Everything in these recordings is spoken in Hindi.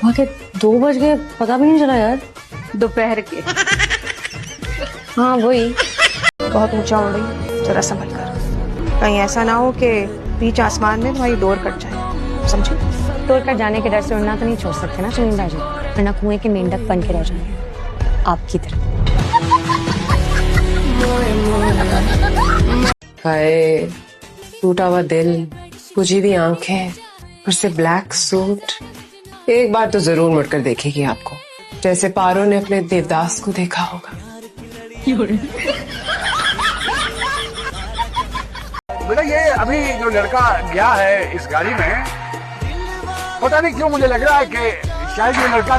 वहाँ के 2 बज गए, पता भी नहीं चला यार। दोपहर के। हाँ वही। बहुत ऊंचा उड़ रही, जरा संभल कर, कहीं ऐसा ना हो कि बीच आसमान में तुम्हारी डोर कट जाए, समझी? डोर कट जाने के डर से उड़ना तो नहीं छोड़ सकते ना चुनिंदा जी, वरना कुएं के मेंढक बन के रह जाएंगे आपकी तरह। हाय, टूटा हुआ दिल, बुझी हुई आंखें, और से ब्लैक सूट। एक बार तो जरूर मुड़कर देखेगी आपको, जैसे पारो ने अपने देवदास को देखा होगा। बेटा ये अभी जो लड़का गया है इस गाड़ी में, पता नहीं क्यों मुझे लग रहा है कि शायद ये लड़का।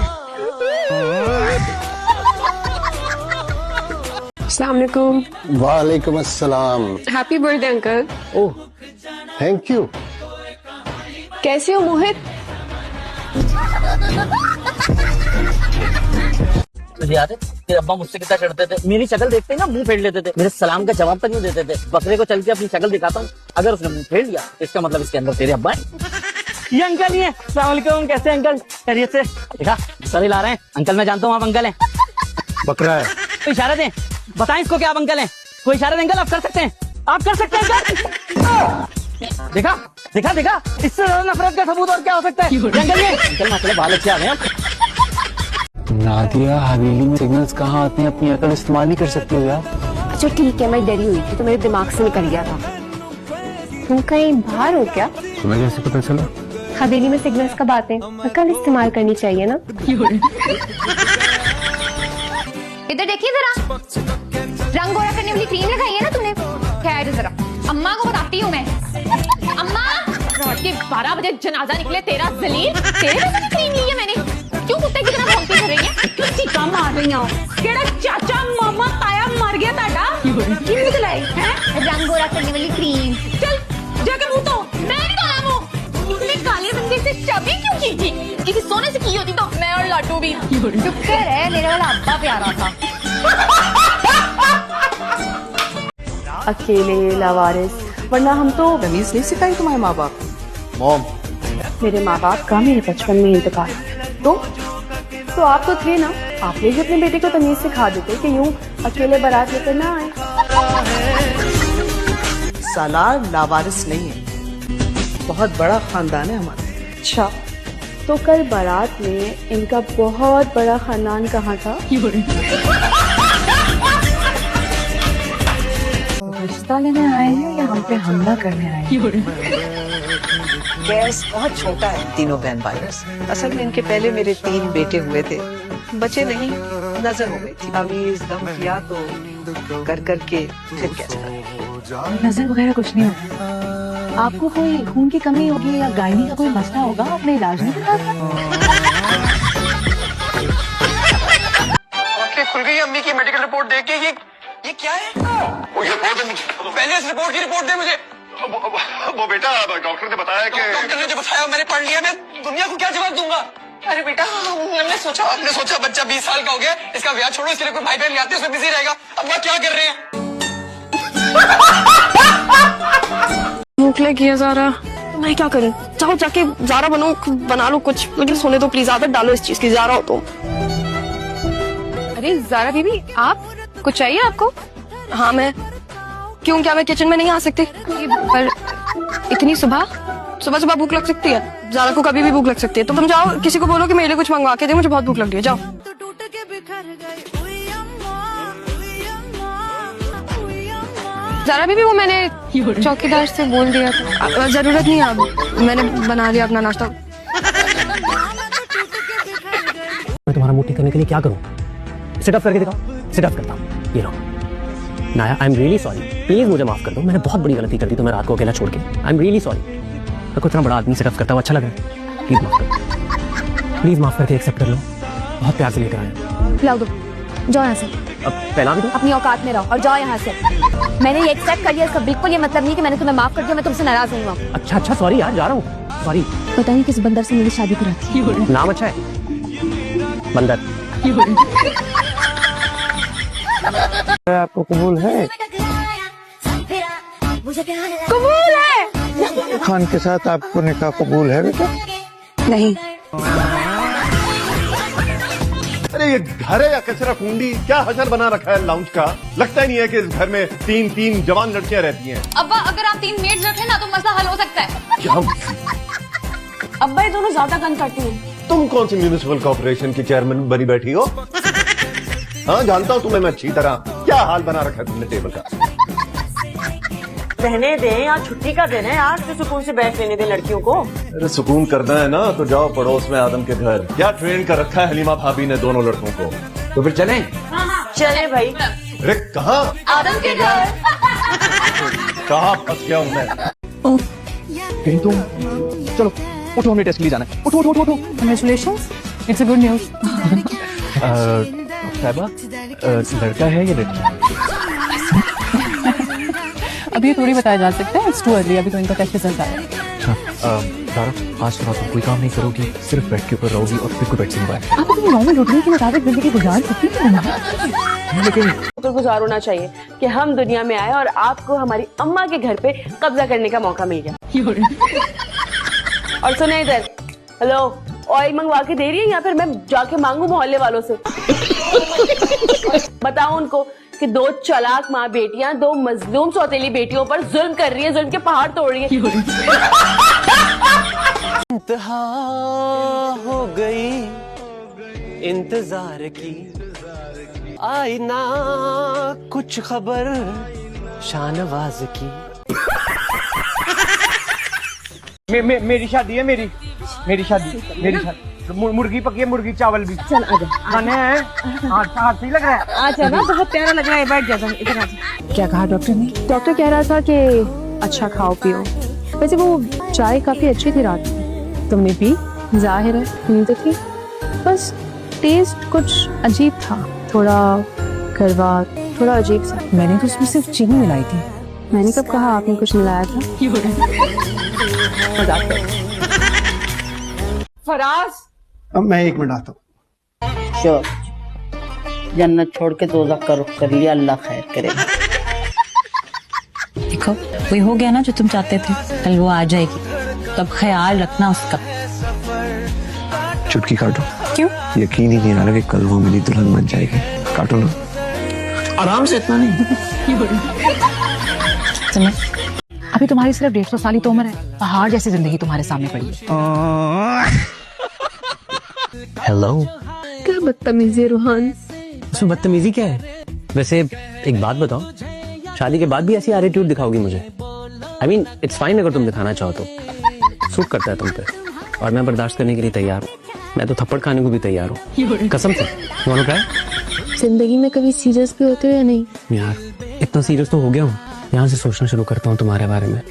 अस्सलाम वालेकुम। वालेकुम अस्सलाम। Happy birthday uncle. Oh thank you. कैसे हो मोहित? तुझे याद है तेरे अब्बा मुझसे कितना चढ़ते थे, मेरी शक्ल देखते ही ना मुंह फेर लेते थे, मेरे सलाम का जवाब तक नहीं देते थे। बकरे को चल के अपनी शक्ल दिखाता हूँ, अगर उसने मुंह फेर लिया तो इसका मतलब इसके अंदर तेरे अब्बा है। ये अंकल ही है। अस्सलाम वालेकुम, कैसे अंकल? खैरियत से? देखा सर ला रहे हैं अंकल, मैं जानता हूँ आप अंकल हैं। बकरा है तो इशारा दें, बताएं इसको क्या आप अंकल हैं? कोई इशारा दें अंकल, आप कर सकते हैं, आप कर सकते हैं अंकल। देखा देखा देखा, इससे ज्यादा नफरत का सबूत और क्या हो सकता है? अंकल ये अंकल माशाल्लाह बाल अच्छे आ गए हैं। नादिया, हवेली में सिग्नल्स कहाँ आते हैं, अपनी अकल इस्तेमाल नहीं कर सकती हो यार। अच्छा ठीक है, मैं डरी हुई थी तो मेरे दिमाग से निकल गया था। तुम कहीं बाहर हो क्या? तुम्हें कैसे पता चला? हवेली में सिग्नल्स कब आते हैं? अकल इस्तेमाल करनी चाहिए ना। इधर देखिए जरा, रंग गोरा करने वाली क्रीम लगाई है ना तुमने? खैर जरा अम्मा को बताती हूँ मैं। अम्मा, रात के 12 बजे जनाजा निकले तेरा जलील, तेरे वजह से क्रीम ली है मैंने। क्यों कुत्ते की तरह भौंकती कर रही है? क्यों चीका मार रही हो? केड़ा चाचा मामा ताया मर गया ताड़ा? किन निकलाई है? रंग गोरा करने वाली क्रीम। चल जाके मुंह धो। मैं नहीं धोया मुंह। तुमने काले रंग से शॉपिंग क्यों की थी? किसी सोने से की होती तो मैं और लाटू भी। शुक्र है मेरे वाला अब्बा प्यारा था। अकेले लावारिस, वरना हम तो तमीज नहीं सिखाई तुम्हारे माँ बाप। मॉम, मेरे माँ बाप का मेरे बचपन में इंतकाल, तो आप तो थे ना, आपने भी अपने बेटे को तमीज सिखा देते कि यूं अकेले बारात लेकर ना आए। साला लावारिस नहीं है, बहुत बड़ा खानदान है हमारा। अच्छा, तो कल बारात में इनका बहुत बड़ा खानदान कहाँ था? रिश्ता लेने आए हैं या हम पे हमला करने आए हैं? गैस बहुत छोटा है तीनों बहन भाइयों से। असल में इनके पहले मेरे 3 बेटे हुए थे, बचे नहीं, नजर हो गई थी। अभी दम किया तो कर कर के फिर कैसा। नजर वगैरह कुछ नहीं होगा। आपको कोई खून की कमी होगी या गायनी का कोई मसला होगा, अपने इलाज नहीं करा? खुल गई अम्मी की मेडिकल रिपोर्ट देख के। ये क्या है? पहले इस रिपोर्ट की रिपोर्ट दे मुझे। वो बेटा डॉक्टर ने बताया कि डॉक्टर ने जो बताया मैंने पढ़ लिया, मैं दुनिया को क्या जवाब दूंगा? अरे बेटा आपने सोचा बच्चा 20 साल का हो गया, इसका ब्याह छोड़ो, इसके लिए कोई भाई बहन ले आते, उसमें बिजी रहेगा। अब वह क्या कर रहे हैं? भूख लगी है ज़ारा। मैं क्या करूं? जाओ जाके ज़ारा बना लो कुछ, लेकिन सोने दो प्लीज, आदत डालो इस चीज की। ज़ारा हो तुम। अरे ज़ारा बीबी, आप कुछ चाहिए आपको? हाँ मैं क्यों, क्या मैं किचन में नहीं आ सकती? पर इतनी सुबह सुबह भूख लग सकती है, ज़ारा को कभी भी भूख लग सकती है। तो तुम जाओ, किसी को बोलो कि मेरे लिए कुछ मंगवा के दे, मुझे बहुत भूख लग रही है। जाओ। ज़ारा बीबी, वो मैंने चौकीदार से बोल दिया था। जरूरत नहीं है, अब मैंने बना लिया अपना नाश्ता। मैं तुम्हारा मुट्ठी करने के लिए क्या करूं? सिट अप करके दिखाओ। सिट अप करता हूं, ये लो। नाया, I am really sorry, please मुझे माफ कर दो, मैंने बहुत बड़ी गलती कर दी तुम्हें रात को अकेला छोड़ के। I am really sorry. मैं को इतना बड़ा आदमी सिट अप करता हुआ अच्छा लगा, प्लीज माफ कर, प्लीज माफ करके एक्सेप्ट कर लो। बहुत प्यार से लेकर आया। खिलाओ दो, जाओ यहाँ से। अब पहला भी दो। अपनी औकात में रहो और जाओ यहाँ से। मैंने ये एक्सेप्ट कर लिया, इसका बिल्कुल ये मतलब नहीं कि मैंने तुम्हें माफ कर दिया, मैं तुमसे नाराज नहीं हुआ। अच्छा सॉरी यार, जा रहा हूँ, सॉरी। पता नहीं किस बंदर से मेरी शादी करा थी। नाम अच्छा है, बंदर। आपको कबूल है? कबूल है। खान के साथ आपको निकाह कबूल है बेटा? नहीं। अरे ये घर है या कचरा कुंडी? क्या हशर बना रखा है लाउंज का? लगता ही नहीं है कि इस घर में तीन जवान लड़कियां रहती हैं। अब्बा अगर आप 3 मेड रखें ना तो मसला हल हो सकता है। क्या? अब्बा ये दोनों ज्यादा गंद करती हैं। तुम कौन सी म्यूनिसिपल कॉर्पोरेशन की चेयरमैन बनी बैठी हो? हाँ, जानता हूँ तुम्हें मैं अच्छी तरह। क्या हाल बना रखा है तुमने टेबल का? रहने दें, आज छुट्टी का दिन है, आज तो सुकून से बैठ लेने दें लड़कियों को। अरे सुकून करना है ना तो जाओ पड़ोस में आदम के घर। क्या ट्रेन कर रखा है हलीमा भाभी ने दोनों लड़कों को? तो फिर चलें? चले भाई। अरे कहाँ? आदम के घर। कहाँ फंस गया हूँ मैं? कहीं तुम चलो उठो, हमें टेस्ट के लिए जाना है। उठो उठो उठो उठो। Congratulations, it's a good news. साहिबा, लड़का है या लड़की? अभी ये थोड़ी बताया जा सकता है, it's too early, अभी तो इनका टेस्ट रिजल्ट आया है। दारा, आज सुना तुम कोई काम नहीं करोगी, सिर्फ बेड के ऊपर रहोगी और फिर कोई बेड से मोबाइल। आप अपनी नॉर्मल रूटीन के मुताबिक जिंदगी गुजार सकती हैं। लेकिन शुक्रगुजार होना चाहिए कि हम दुनिया में आए और आपको हमारी अम्मा के घर पे कब्जा करने का मौका मिल गया। और सुने इधर, हेलो, ऑयल मंगवा के दे रही है या फिर मैं जाके मांगू मोहल्ले वालों से? बताओ उनको कि 2 चालाक माँ बेटियां 2 मजलूम सौतेली बेटियों पर जुल्म कर रही है, जुल्म के पहाड़ तोड़ रही है। इंतहा हो गई इंतजार की, आई ना कुछ खबर शानवाज की। मेरी शादी है, मेरी शादी। मुर्गी पकी है, मुर्गी चावल भी। चल आजा, खाने हैं। हाथ सही लग रहा है। आजा ना, बहुत प्यारा लग रहा है, बैठ जा, इधर आजा। क्या कहा डॉक्टर ने? डॉक्टर कह रहा था कि अच्छा खाओ पियो। वैसे वो चाय काफी अच्छी थी रात में, तुमने पी? जाहिर है नींद थी, बस टेस्ट कुछ अजीब था, थोड़ा कड़वा, थोड़ा अजीब सा। मैंने तो उसमें सिर्फ चीनी मिलाई थी। मैंने कब कहा आपने कुछ मिलाया था? फराज, अब मैं 1 मिनट आता हूँ। श्योर, जन्नत छोड़ के दोज़ख का रुख कर लिया, अल्लाह खैर करे। देखो वही हो गया ना जो तुम चाहते थे, कल वो आ जाएगी, तब ख्याल रखना उसका। चुटकी काटो। क्यों? यकीन ही नहीं आ रहा कि कल वो मेरी दुल्हन बन जाएगी। काटो ना, आराम से, इतना नहीं। सुनो, अभी तुम्हारी सिर्फ 150 साल ही तो उम्र है, पहाड़ जैसी जिंदगी तुम्हारे सामने पड़ी है। हेलो। क्या बदतमीजी है रूहान। उसमें बदतमीजी क्या है? वैसे एक बात बताओ, शादी के बाद भी ऐसी एटीट्यूड दिखाओगी मुझे? आई मीन इट्स फाइन अगर तुम दिखाना चाहो तो, सूट करता है तुम पे और मैं बर्दाश्त करने के लिए तैयार हूँ। मैं तो थप्पड़ खाने को भी तैयार हूँ, कसम से। You wanna try? जिंदगी में कभी सीरियस भी होते हो या नहीं? यार इतना सीरियस तो हो गया हूँ, यहाँ से सोचना शुरू करता हूँ तुम्हारे बारे में।